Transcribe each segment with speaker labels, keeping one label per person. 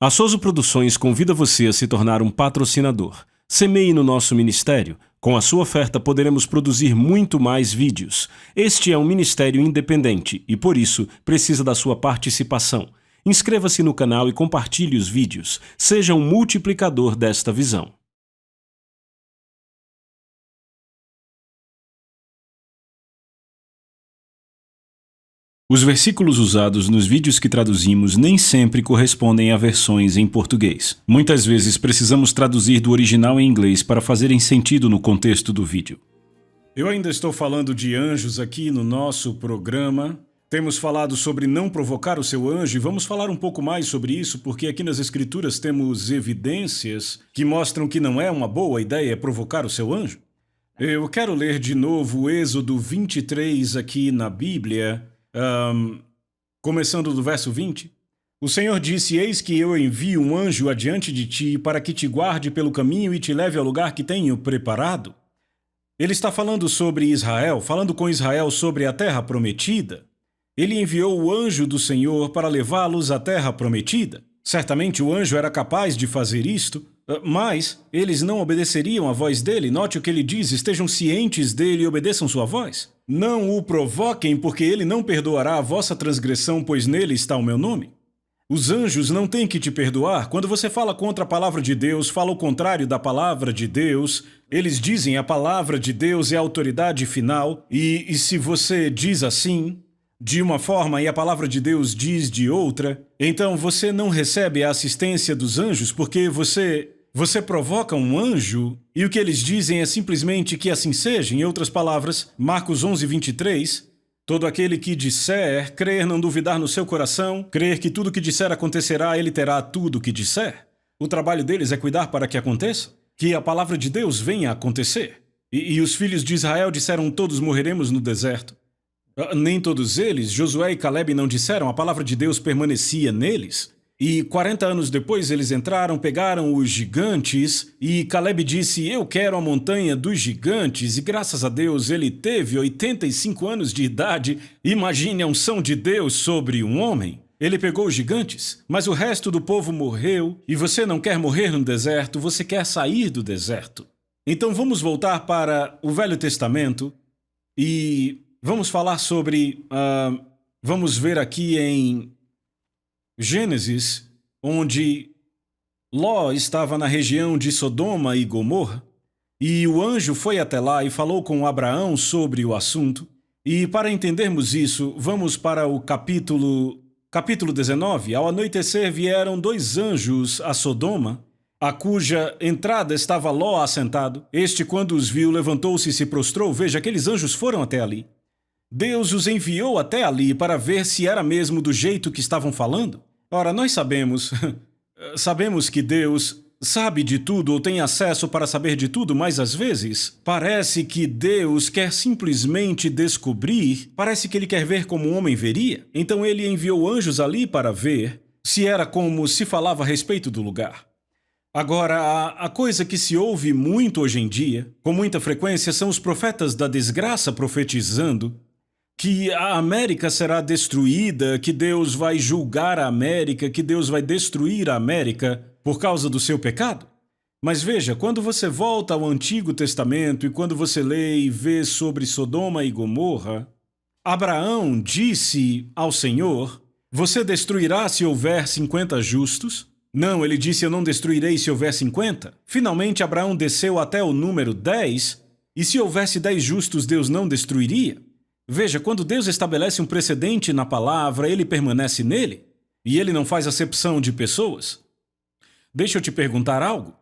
Speaker 1: A Souza Produções convida você a se tornar um patrocinador. Semeie no nosso ministério. Com a sua oferta poderemos produzir muito mais vídeos. Este é um ministério independente e, por isso, precisa da sua participação. Inscreva-se no canal e compartilhe os vídeos. Seja um multiplicador desta visão. Os versículos usados nos vídeos que traduzimos nem sempre correspondem a versões em português. Muitas vezes precisamos traduzir do original em inglês para fazerem sentido no contexto do vídeo. Eu ainda estou falando de anjos aqui no nosso programa. Temos falado sobre não provocar o seu anjo e vamos falar um pouco mais sobre isso porque aqui nas Escrituras temos evidências que mostram que não é uma boa ideia provocar o seu anjo. Eu quero ler de novo o Êxodo 23 aqui na Bíblia. Começando do verso 20, o Senhor disse: Eis que eu envio um anjo adiante de ti para que te guarde pelo caminho e te leve ao lugar que tenho preparado. Ele está falando sobre Israel, falando com Israel sobre a terra prometida. Ele enviou o anjo do Senhor para levá-los à terra prometida. Certamente o anjo era capaz de fazer isto, mas eles não obedeceriam à voz dele. Note o que ele diz: estejam cientes dele e obedeçam sua voz. Não o provoquem, porque ele não perdoará a vossa transgressão, pois nele está o meu nome. Os anjos não têm que te perdoar. Quando você fala contra a palavra de Deus, fala o contrário da palavra de Deus. Eles dizem a palavra de Deus é a autoridade final, e se você diz assim, de uma forma, e a palavra de Deus diz de outra, então você não recebe a assistência dos anjos, porque você provoca um anjo, e o que eles dizem é simplesmente que assim seja. Em outras palavras, Marcos 11:23, todo aquele que disser, crer, não duvidar no seu coração, crer que tudo o que disser acontecerá, ele terá tudo o que disser. O trabalho deles é cuidar para que aconteça, que a palavra de Deus venha a acontecer. E os filhos de Israel disseram: todos morreremos no deserto. Nem todos eles, Josué e Calebe, não disseram, a palavra de Deus permanecia neles. E 40 anos depois eles entraram, pegaram os gigantes, e Calebe disse: eu quero a montanha dos gigantes, e graças a Deus ele teve 85 anos de idade. Imagine a unção de Deus sobre um homem. Ele pegou os gigantes, mas o resto do povo morreu, e você não quer morrer no deserto, você quer sair do deserto. Então vamos voltar para o Velho Testamento, e vamos falar sobre, vamos ver aqui em Gênesis, onde Ló estava na região de Sodoma e Gomorra, e o anjo foi até lá e falou com Abraão sobre o assunto. E para entendermos isso, vamos para o capítulo 19. Ao anoitecer vieram dois anjos a Sodoma, a cuja entrada estava Ló assentado. Este, quando os viu, levantou-se e se prostrou. Veja, aqueles anjos foram até ali. Deus os enviou até ali para ver se era mesmo do jeito que estavam falando. Ora, nós sabemos que Deus sabe de tudo ou tem acesso para saber de tudo, mas às vezes parece que Deus quer simplesmente descobrir, parece que ele quer ver como um homem veria. Então ele enviou anjos ali para ver se era como se falava a respeito do lugar. Agora, a coisa que se ouve muito hoje em dia, com muita frequência, são os profetas da desgraça profetizando que a América será destruída, que Deus vai julgar a América, que Deus vai destruir a América por causa do seu pecado. Mas veja, quando você volta ao Antigo Testamento e quando você lê e vê sobre Sodoma e Gomorra, Abraão disse ao Senhor: você destruirá se houver 50 justos? Não, ele disse: eu não destruirei se houver 50. Finalmente Abraão desceu até o número 10, e se houvesse 10 justos, Deus não destruiria. Veja, quando Deus estabelece um precedente na palavra, ele permanece nele, e ele não faz acepção de pessoas. Deixa eu te perguntar algo.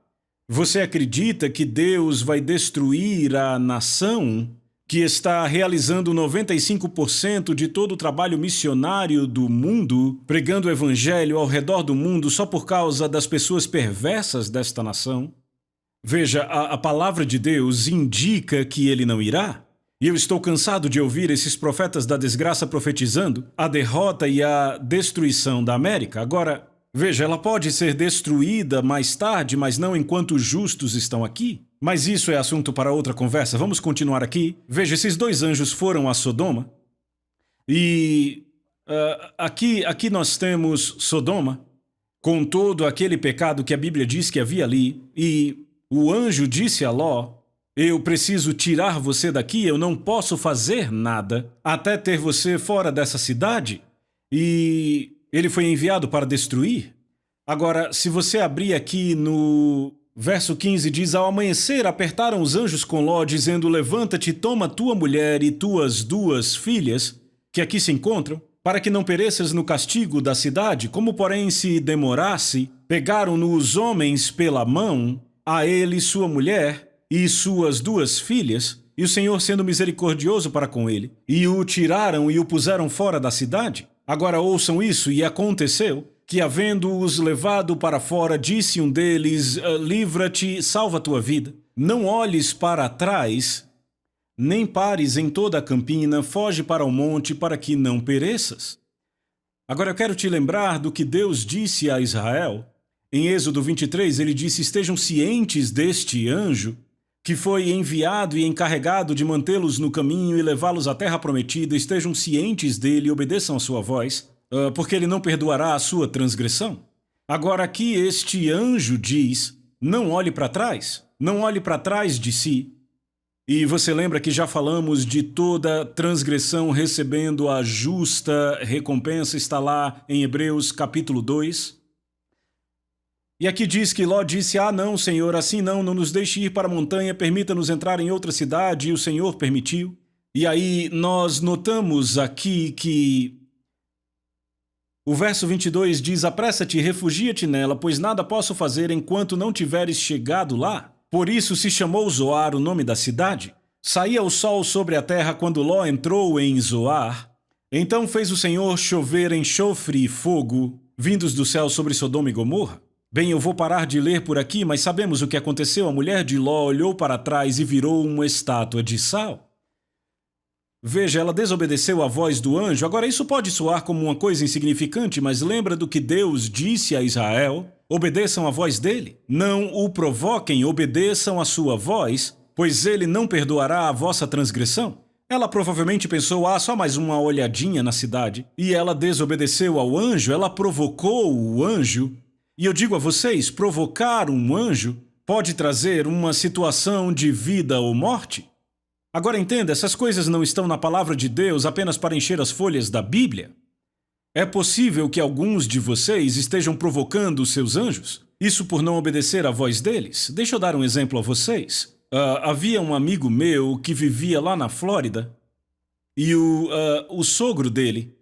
Speaker 1: Você acredita que Deus vai destruir a nação que está realizando 95% de todo o trabalho missionário do mundo, pregando o evangelho ao redor do mundo só por causa das pessoas perversas desta nação? Veja, a palavra de Deus indica que ele não irá. E eu estou cansado de ouvir esses profetas da desgraça profetizando a derrota e a destruição da América. Agora, veja, ela pode ser destruída mais tarde, mas não enquanto os justos estão aqui. Mas isso é assunto para outra conversa. Vamos continuar aqui. Veja, esses dois anjos foram a Sodoma. E aqui nós temos Sodoma. com todo aquele pecado que a Bíblia diz que havia ali, e o anjo disse a Ló: eu preciso tirar você daqui, eu não posso fazer nada até ter você fora dessa cidade. E ele foi enviado para destruir. Agora, se você abrir aqui no verso 15, diz: ao amanhecer apertaram os anjos com Ló, dizendo: levanta-te, toma tua mulher e tuas 2 filhas, que aqui se encontram, para que não pereças no castigo da cidade. Como, porém, se demorasse, pegaram-no os homens pela mão, a ele sua mulher e suas 2 filhas, e o Senhor, sendo misericordioso para com ele, e o tiraram e o puseram fora da cidade. Agora ouçam isso: e aconteceu que, havendo-os levado para fora, disse um deles: livra-te, salva tua vida. Não olhes para trás, nem pares em toda a campina, foge para o monte, para que não pereças. Agora eu quero te lembrar do que Deus disse a Israel. Em Êxodo 23, ele disse: estejam cientes deste anjo, que foi enviado e encarregado de mantê-los no caminho e levá-los à terra prometida. Estejam cientes dele e obedeçam a sua voz, porque ele não perdoará a sua transgressão. Agora aqui este anjo diz: não olhe para trás, não olhe para trás de si. E você lembra que já falamos de toda transgressão recebendo a justa recompensa, está lá em Hebreus capítulo 2. E aqui diz que Ló disse: não, Senhor, assim não nos deixe ir para a montanha, permita-nos entrar em outra cidade, e o Senhor permitiu. E aí nós notamos aqui que o verso 22 diz: apressa-te, refugia-te nela, pois nada posso fazer enquanto não tiveres chegado lá. Por isso se chamou Zoar o nome da cidade. Saía o sol sobre a terra quando Ló entrou em Zoar. Então fez o Senhor chover enxofre e fogo, vindos do céu sobre Sodoma e Gomorra. Bem, eu vou parar de ler por aqui, mas sabemos o que aconteceu. A mulher de Ló olhou para trás e virou uma estátua de sal. Veja, ela desobedeceu à voz do anjo. Agora, isso pode soar como uma coisa insignificante, mas lembra do que Deus disse a Israel: obedeçam à voz dele. Não o provoquem, obedeçam à sua voz, pois ele não perdoará a vossa transgressão. Ela provavelmente pensou: só mais uma olhadinha na cidade. E ela desobedeceu ao anjo, ela provocou o anjo. E eu digo a vocês, provocar um anjo pode trazer uma situação de vida ou morte. Agora entenda, essas coisas não estão na palavra de Deus apenas para encher as folhas da Bíblia. É possível que alguns de vocês estejam provocando os seus anjos, isso por não obedecer à voz deles. Deixa eu dar um exemplo a vocês. Havia um amigo meu que vivia lá na Flórida e o sogro dele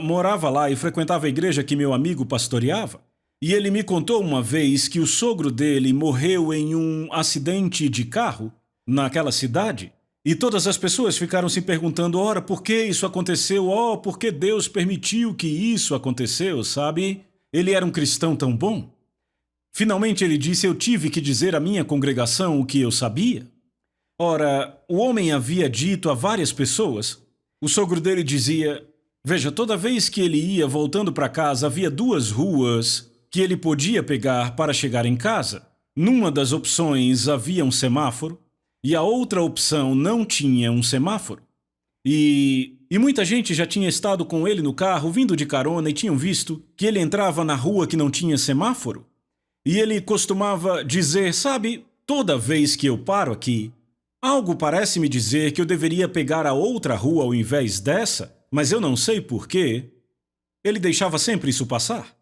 Speaker 1: morava lá e frequentava a igreja que meu amigo pastoreava. E ele me contou uma vez que o sogro dele morreu em um acidente de carro naquela cidade. E todas as pessoas ficaram se perguntando: ora, por que isso aconteceu? Por que Deus permitiu que isso aconteceu, sabe? Ele era um cristão tão bom. Finalmente ele disse: eu tive que dizer à minha congregação o que eu sabia. Ora, o homem havia dito a várias pessoas. O sogro dele dizia: veja, toda vez que ele ia voltando para casa, havia 2 ruas que ele podia pegar para chegar em casa. Numa das opções havia um semáforo e a outra opção não tinha um semáforo. E muita gente já tinha estado com ele no carro, vindo de carona, e tinham visto que ele entrava na rua que não tinha semáforo. E ele costumava dizer: sabe, toda vez que eu paro aqui, algo parece me dizer que eu deveria pegar a outra rua ao invés dessa, mas eu não sei por quê. Ele deixava sempre isso passar.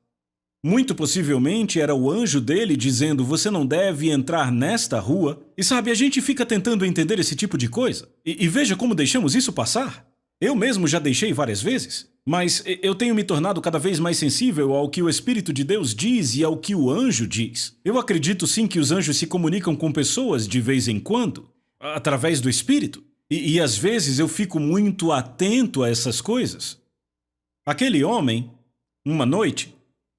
Speaker 1: Muito possivelmente era o anjo dele dizendo: você não deve entrar nesta rua. E sabe, a gente fica tentando entender esse tipo de coisa. E veja como deixamos isso passar. Eu mesmo já deixei várias vezes. Mas eu tenho me tornado cada vez mais sensível ao que o Espírito de Deus diz e ao que o anjo diz. Eu acredito sim que os anjos se comunicam com pessoas de vez em quando, através do Espírito. E às vezes eu fico muito atento a essas coisas. Aquele homem, uma noite,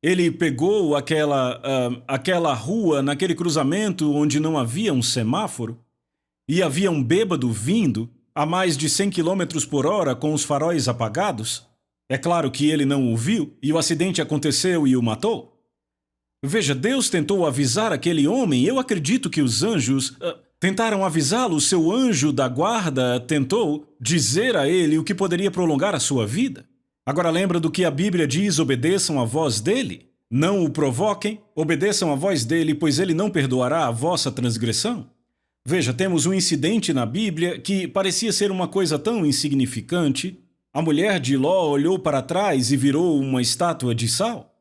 Speaker 1: ele pegou aquela rua naquele cruzamento onde não havia um semáforo e havia um bêbado vindo a mais de 100 km por hora com os faróis apagados. É claro que ele não o viu e o acidente aconteceu e o matou. Veja, Deus tentou avisar aquele homem. Eu acredito que os anjos tentaram avisá-lo. O seu anjo da guarda tentou dizer a ele o que poderia prolongar a sua vida. Agora lembra do que a Bíblia diz: obedeçam à voz dele. Não o provoquem, obedeçam à voz dele, pois ele não perdoará a vossa transgressão. Veja, temos um incidente na Bíblia que parecia ser uma coisa tão insignificante. A mulher de Ló olhou para trás e virou uma estátua de sal.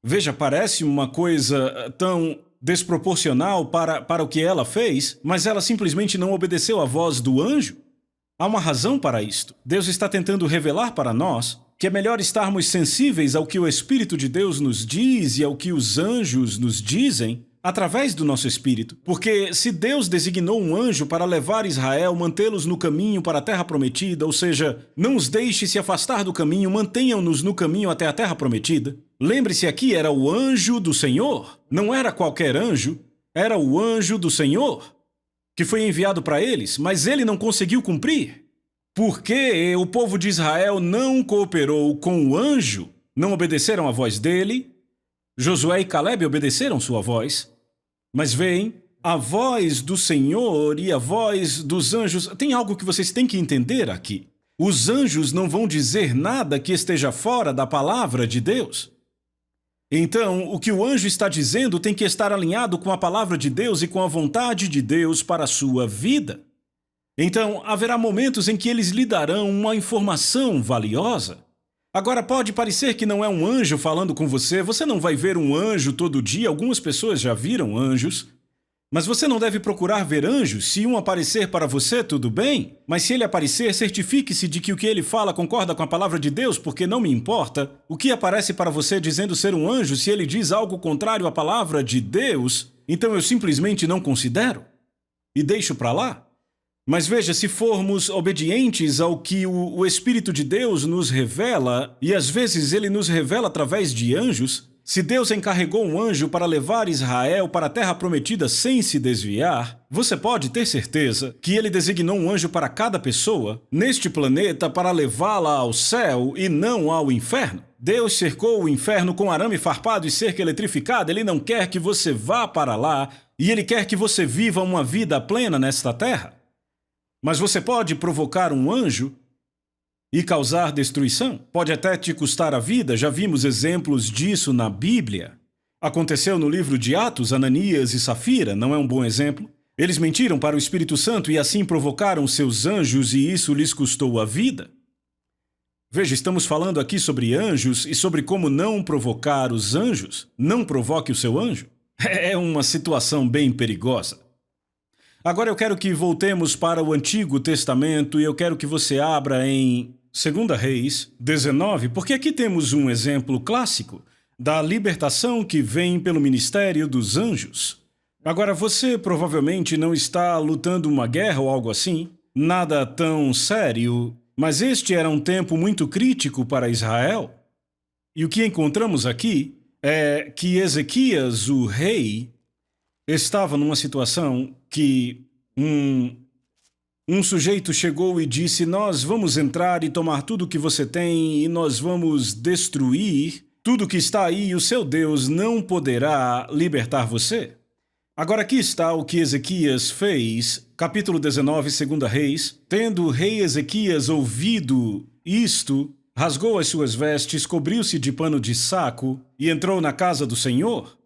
Speaker 1: Veja, parece uma coisa tão desproporcional para o que ela fez, mas ela simplesmente não obedeceu à voz do anjo. Há uma razão para isto. Deus está tentando revelar para nós que é melhor estarmos sensíveis ao que o Espírito de Deus nos diz e ao que os anjos nos dizem através do nosso espírito. Porque se Deus designou um anjo para levar Israel, mantê-los no caminho para a terra prometida, ou seja, não os deixe se afastar do caminho, mantenham-nos no caminho até a terra prometida. Lembre-se, aqui era o anjo do Senhor. Não era qualquer anjo, era o anjo do Senhor que foi enviado para eles, mas ele não conseguiu cumprir. Porque o povo de Israel não cooperou com o anjo, não obedeceram à voz dele. Josué e Calebe obedeceram sua voz. Mas veem, a voz do Senhor e a voz dos anjos... Tem algo que vocês têm que entender aqui. Os anjos não vão dizer nada que esteja fora da palavra de Deus. Então, o que o anjo está dizendo tem que estar alinhado com a palavra de Deus e com a vontade de Deus para a sua vida. Então, haverá momentos em que eles lhe darão uma informação valiosa. Agora, pode parecer que não é um anjo falando com você, você não vai ver um anjo todo dia, algumas pessoas já viram anjos, mas você não deve procurar ver anjos. Se um aparecer para você, tudo bem, mas se ele aparecer, certifique-se de que o que ele fala concorda com a palavra de Deus, porque não me importa o que aparece para você dizendo ser um anjo. Se ele diz algo contrário à palavra de Deus, então eu simplesmente não considero e deixo para lá. Mas veja, se formos obedientes ao que o Espírito de Deus nos revela, e às vezes ele nos revela através de anjos, se Deus encarregou um anjo para levar Israel para a terra prometida sem se desviar, você pode ter certeza que ele designou um anjo para cada pessoa neste planeta para levá-la ao céu e não ao inferno. Deus cercou o inferno com arame farpado e cerca eletrificada. Ele não quer que você vá para lá e ele quer que você viva uma vida plena nesta terra. Mas você pode provocar um anjo e causar destruição. Pode até te custar a vida, já vimos exemplos disso na Bíblia. Aconteceu no livro de Atos, Ananias e Safira, não é um bom exemplo? Eles mentiram para o Espírito Santo e assim provocaram seus anjos e isso lhes custou a vida. Veja, estamos falando aqui sobre anjos e sobre como não provocar os anjos. Não provoque o seu anjo. É uma situação bem perigosa. Agora eu quero que voltemos para o Antigo Testamento e eu quero que você abra em 2 Reis 19, porque aqui temos um exemplo clássico da libertação que vem pelo ministério dos anjos. Agora, você provavelmente não está lutando uma guerra ou algo assim, nada tão sério, mas este era um tempo muito crítico para Israel. E o que encontramos aqui é que Ezequias, o rei, estava numa situação que um sujeito chegou e disse: nós vamos entrar e tomar tudo que você tem e nós vamos destruir tudo que está aí e o seu Deus não poderá libertar você. Agora aqui está o que Ezequias fez, capítulo 19, 2 Reis. Tendo o rei Ezequias ouvido isto, rasgou as suas vestes, cobriu-se de pano de saco e entrou na casa do Senhor.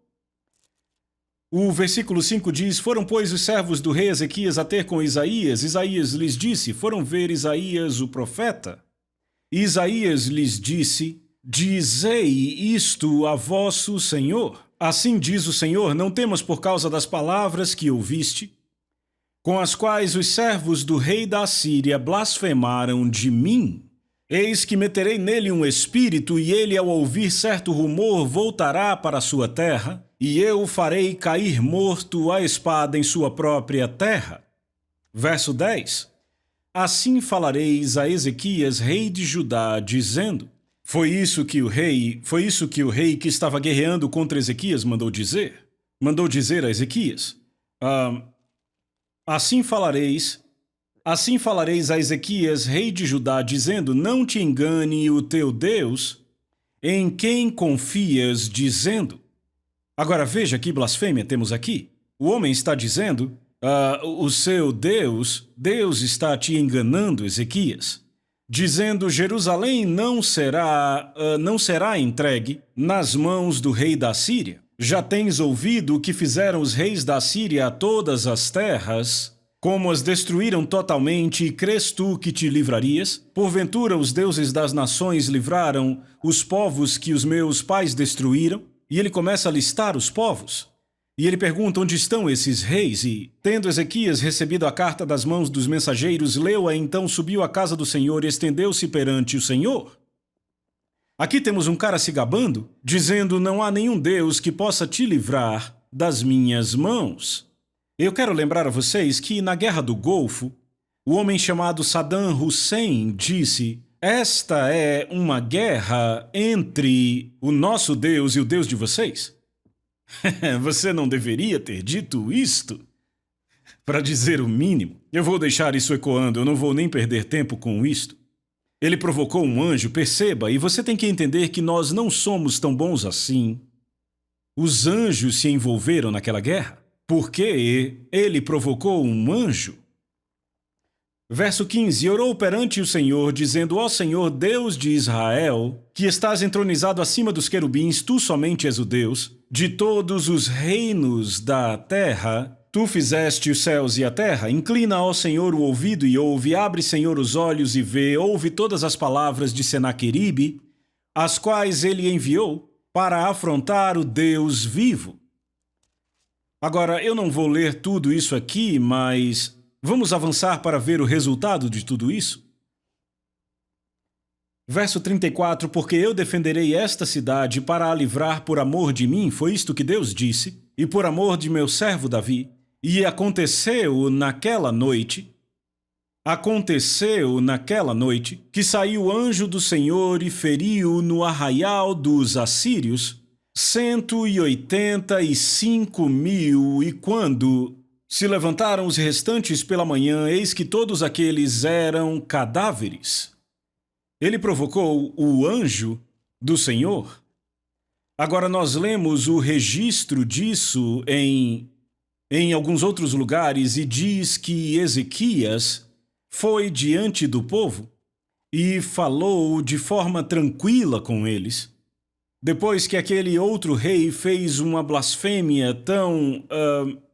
Speaker 1: O versículo 5 diz: foram, pois, os servos do rei Ezequias a ter com Isaías. Isaías lhes disse, foram ver Isaías o profeta. E Isaías lhes disse: dizei isto a vosso Senhor. Assim diz o Senhor, não temas por causa das palavras que ouviste, com as quais os servos do rei da Assíria blasfemaram de mim. Eis que meterei nele um espírito, e ele, ao ouvir certo rumor, voltará para a sua terra, e eu o farei cair morto à espada em sua própria terra. Verso 10. Assim falareis a Ezequias, rei de Judá, dizendo... Foi isso que o rei que estava guerreando contra Ezequias mandou dizer. Mandou dizer a Ezequias. Assim falareis a Ezequias, rei de Judá, dizendo, não te engane o teu Deus, em quem confias, dizendo. Agora veja que blasfêmia temos aqui. O homem está dizendo, o seu Deus está te enganando, Ezequias. dizendo: Jerusalém não será entregue nas mãos do rei da Síria. Já tens ouvido o que fizeram os reis da Síria a todas as terras, como as destruíram totalmente, e crês tu que te livrarias? Porventura os deuses das nações livraram os povos que os meus pais destruíram? E ele começa a listar os povos. E ele pergunta onde estão esses reis, e, tendo Ezequias recebido a carta das mãos dos mensageiros, leu-a, então subiu à casa do Senhor e estendeu-se perante o Senhor. Aqui temos um cara se gabando, dizendo: não há nenhum Deus que possa te livrar das minhas mãos. Eu quero lembrar a vocês que, na Guerra do Golfo, o homem chamado Saddam Hussein disse: esta é uma guerra entre o nosso Deus e o Deus de vocês. Você não deveria ter dito isto? Para dizer o mínimo. Eu vou deixar isso ecoando, eu não vou nem perder tempo com isto. Ele provocou um anjo, perceba, e você tem que entender que nós não somos tão bons assim. Os anjos se envolveram naquela guerra, porque ele provocou um anjo. Verso 15, orou perante o Senhor, dizendo: ó Senhor, Deus de Israel, que estás entronizado acima dos querubins, tu somente és o Deus de todos os reinos da terra. Tu fizeste os céus e a terra. Inclina, ó Senhor, o ouvido e ouve. Abre, Senhor, os olhos e vê. Ouve todas as palavras de Senaqueribe, as quais ele enviou para afrontar o Deus vivo. Agora, eu não vou ler tudo isso aqui, mas vamos avançar para ver o resultado de tudo isso? Verso 34, porque eu defenderei esta cidade para a livrar por amor de mim, foi isto que Deus disse, e por amor de meu servo Davi. E aconteceu naquela noite que saiu o anjo do Senhor e feriu no arraial dos assírios 185.000, e quando se levantaram os restantes pela manhã, eis que todos aqueles eram cadáveres. Ele provocou o anjo do Senhor. Agora nós lemos o registro disso em alguns outros lugares, e diz que Ezequias foi diante do povo e falou de forma tranquila com eles. Depois que aquele outro rei fez uma blasfêmia tão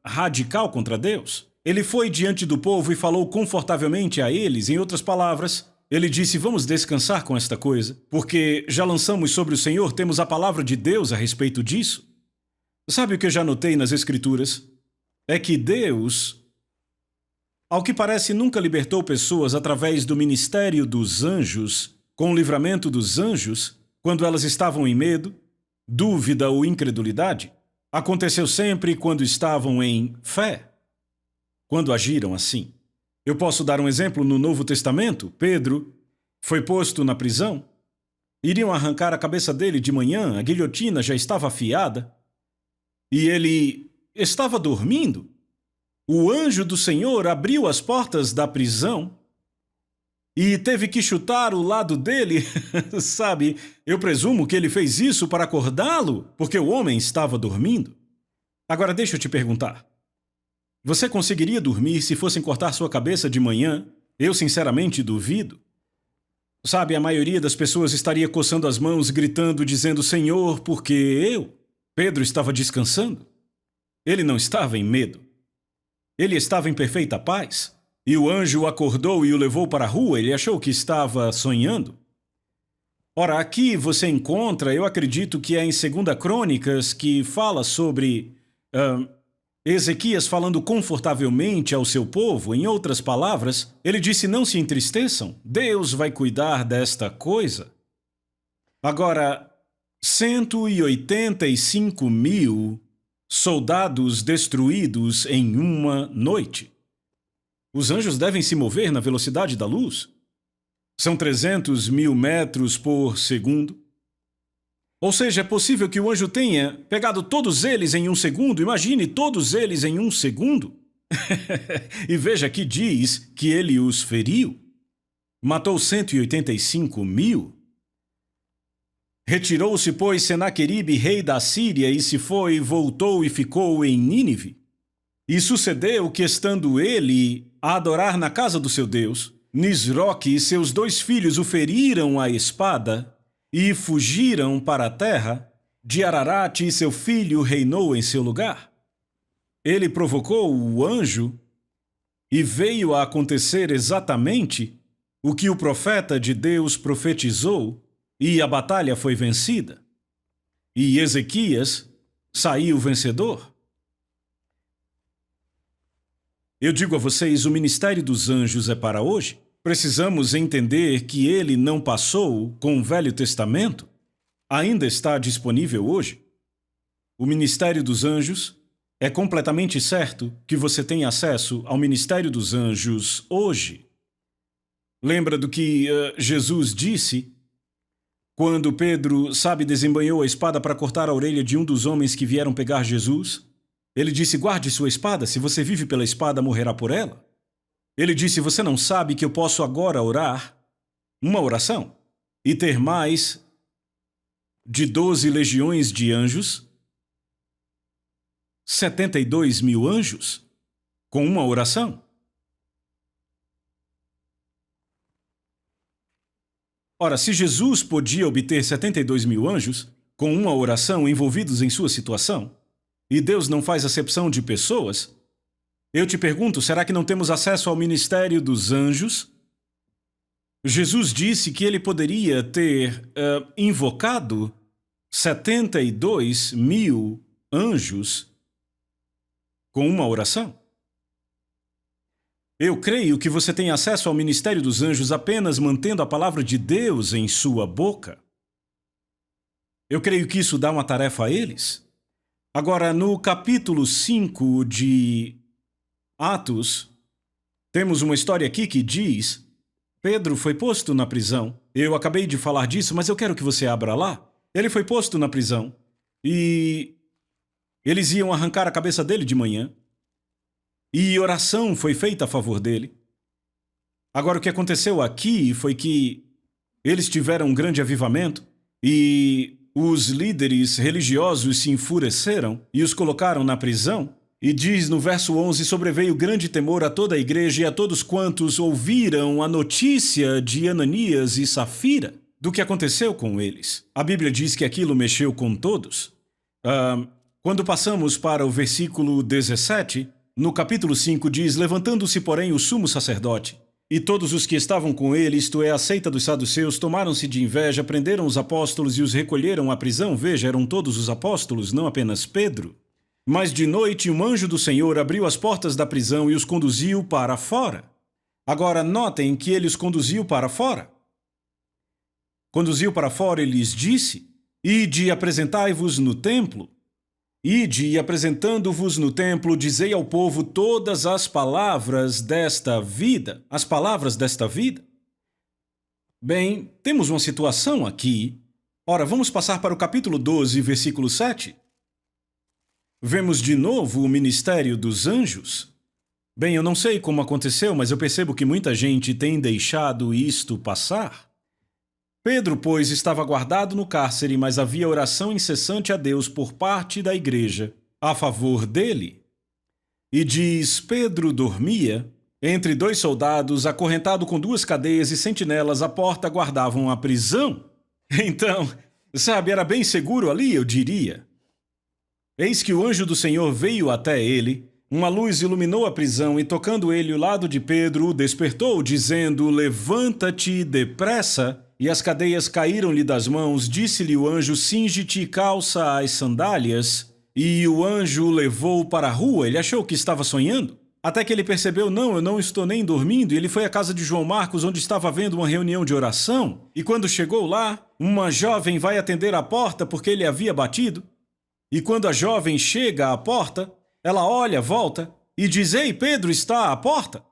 Speaker 1: radical contra Deus, ele foi diante do povo e falou confortavelmente a eles. Em outras palavras, ele disse: vamos descansar com esta coisa, porque já lançamos sobre o Senhor, temos a palavra de Deus a respeito disso. Sabe o que eu já notei nas Escrituras? É que Deus, ao que parece, nunca libertou pessoas através do ministério dos anjos, com o livramento dos anjos, quando elas estavam em medo, dúvida ou incredulidade. Aconteceu sempre quando estavam em fé, quando agiram assim. Eu posso dar um exemplo no Novo Testamento. Pedro foi posto na prisão. Iriam arrancar a cabeça dele de manhã, a guilhotina já estava afiada, e ele estava dormindo. O anjo do Senhor abriu as portas da prisão e teve que chutar o lado dele. Sabe, eu presumo que ele fez isso para acordá-lo, porque o homem estava dormindo. Agora deixa eu te perguntar. Você conseguiria dormir se fossem cortar sua cabeça de manhã? Eu sinceramente duvido. Sabe, a maioria das pessoas estaria coçando as mãos, gritando, dizendo: Senhor, porque eu? Pedro estava descansando. Ele não estava em medo. Ele estava em perfeita paz. E o anjo o acordou e o levou para a rua. Ele achou que estava sonhando. Ora, aqui você encontra, eu acredito que é em 2 Crônicas, que fala sobre Ezequias falando confortavelmente ao seu povo. Em outras palavras, ele disse: não se entristeçam, Deus vai cuidar desta coisa. Agora, 185.000 soldados destruídos em uma noite. Os anjos devem se mover na velocidade da luz. São 300.000 metros por segundo. Ou seja, é possível que o anjo tenha pegado todos eles em um segundo. Imagine todos eles em um segundo. E veja que diz que ele os feriu. Matou 185.000. Retirou-se, pois, Senaqueribe, rei da Síria, e se foi, voltou e ficou em Nínive. E sucedeu que, estando ele a adorar na casa do seu Deus, Nisroque e seus 2 filhos o feriram à espada e fugiram para a terra, de Ararate e seu filho reinou em seu lugar. Ele provocou o anjo e veio a acontecer exatamente o que o profeta de Deus profetizou, e a batalha foi vencida. E Ezequias saiu vencedor. Eu digo a vocês, o ministério dos anjos é para hoje. Precisamos entender que ele não passou com o Velho Testamento. Ainda está disponível hoje. O ministério dos anjos é completamente certo que você tem acesso ao ministério dos anjos hoje. Lembra do que Jesus disse quando Pedro, desembanhou a espada para cortar a orelha de um dos homens que vieram pegar Jesus? Ele disse, guarde sua espada, se você vive pela espada, morrerá por ela. Ele disse, você não sabe que eu posso agora orar uma oração e ter mais de 12 legiões de anjos? 72 mil anjos com uma oração? Ora, se Jesus podia obter 72 mil anjos com uma oração envolvidos em sua situação, e Deus não faz acepção de pessoas, eu te pergunto, será que não temos acesso ao ministério dos anjos? Jesus disse que ele poderia ter invocado 72 mil anjos com uma oração. Eu creio que você tem acesso ao ministério dos anjos apenas mantendo a palavra de Deus em sua boca. Eu creio que isso dá uma tarefa a eles. Agora, no capítulo 5 de Atos, temos uma história aqui que diz: Pedro foi posto na prisão. Eu acabei de falar disso, mas eu quero que você abra lá. Ele foi posto na prisão e eles iam arrancar a cabeça dele de manhã. E oração foi feita a favor dele. Agora, o que aconteceu aqui foi que eles tiveram um grande avivamento e os líderes religiosos se enfureceram e os colocaram na prisão. E diz no verso 11, sobreveio grande temor a toda a igreja e a todos quantos ouviram a notícia de Ananias e Safira, do que aconteceu com eles. A Bíblia diz que aquilo mexeu com todos. Quando passamos para o versículo 17, no capítulo 5 diz, levantando-se, porém, o sumo sacerdote, e todos os que estavam com ele, isto é, a seita dos saduceus, tomaram-se de inveja, prenderam os apóstolos e os recolheram à prisão. Veja, eram todos os apóstolos, não apenas Pedro. Mas de noite um anjo do Senhor abriu as portas da prisão e os conduziu para fora. Agora notem que ele os conduziu para fora. Conduziu para fora e lhes disse, ide apresentai-vos no templo. Ide e apresentando-vos no templo, dizei ao povo todas as palavras desta vida. As palavras desta vida. Bem, temos uma situação aqui. Ora, vamos passar para o capítulo 12, versículo 7. Vemos de novo o ministério dos anjos. Bem, eu não sei como aconteceu, mas eu percebo que muita gente tem deixado isto passar. Pedro, pois, estava guardado no cárcere, mas havia oração incessante a Deus por parte da igreja a favor dele. E diz, Pedro dormia entre 2 soldados, acorrentado com 2 cadeias e sentinelas à porta guardavam a prisão. Então, era bem seguro ali, eu diria. Eis que o anjo do Senhor veio até ele, uma luz iluminou a prisão e, tocando ele o lado de Pedro, o despertou, dizendo, levanta-te depressa. E as cadeias caíram-lhe das mãos. Disse-lhe o anjo, cinge-te e calça as sandálias. E o anjo o levou para a rua. Ele achou que estava sonhando. Até que ele percebeu, não, eu não estou nem dormindo. E ele foi à casa de João Marcos, onde estava havendo uma reunião de oração. E quando chegou lá, uma jovem vai atender à porta porque ele havia batido. E quando a jovem chega à porta, ela olha, volta e diz, ei, Pedro está à porta.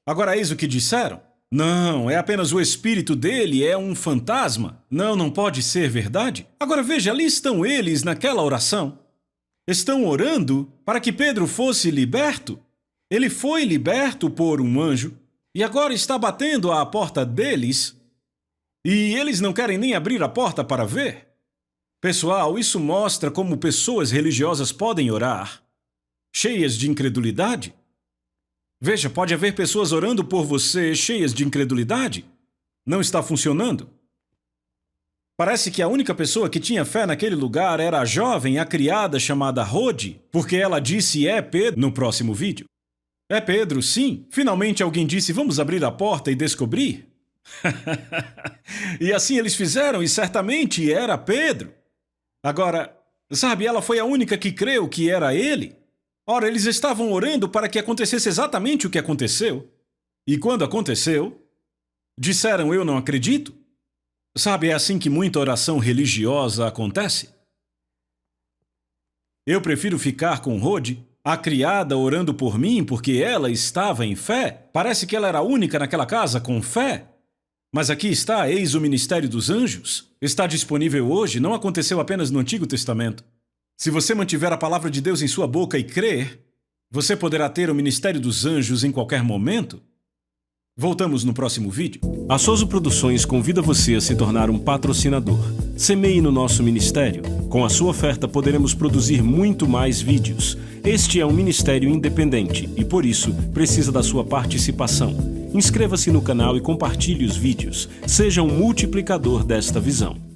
Speaker 1: Agora eis o que disseram. Não, é apenas o espírito dele, é um fantasma. Não pode ser verdade. Agora veja, ali estão eles naquela oração. Estão orando para que Pedro fosse liberto. Ele foi liberto por um anjo e agora está batendo à porta deles e eles não querem nem abrir a porta para ver. Pessoal, isso mostra como pessoas religiosas podem orar, cheias de incredulidade. Veja, pode haver pessoas orando por você cheias de incredulidade. Não está funcionando. Parece que a única pessoa que tinha fé naquele lugar era a jovem, a criada chamada Rode, porque ela disse é Pedro no próximo vídeo. É Pedro, sim. Finalmente alguém disse, vamos abrir a porta e descobrir. E assim eles fizeram, e certamente era Pedro. Agora, sabe, ela foi a única que creu que era ele. Ora, eles estavam orando para que acontecesse exatamente o que aconteceu. E quando aconteceu, disseram, eu não acredito. Sabe, é assim que muita oração religiosa acontece. Eu prefiro ficar com Rode, a criada, orando por mim porque ela estava em fé. Parece que ela era a única naquela casa com fé. Mas aqui está, eis o ministério dos anjos. Está disponível hoje, não aconteceu apenas no Antigo Testamento. Se você mantiver a palavra de Deus em sua boca e crer, você poderá ter o ministério dos anjos em qualquer momento. Voltamos no próximo vídeo. A Soso Produções convida você a se tornar um patrocinador. Semeie no nosso ministério. Com a sua oferta poderemos produzir muito mais vídeos. Este é um ministério independente e, por isso, precisa da sua participação. Inscreva-se no canal e compartilhe os vídeos. Seja um multiplicador desta visão.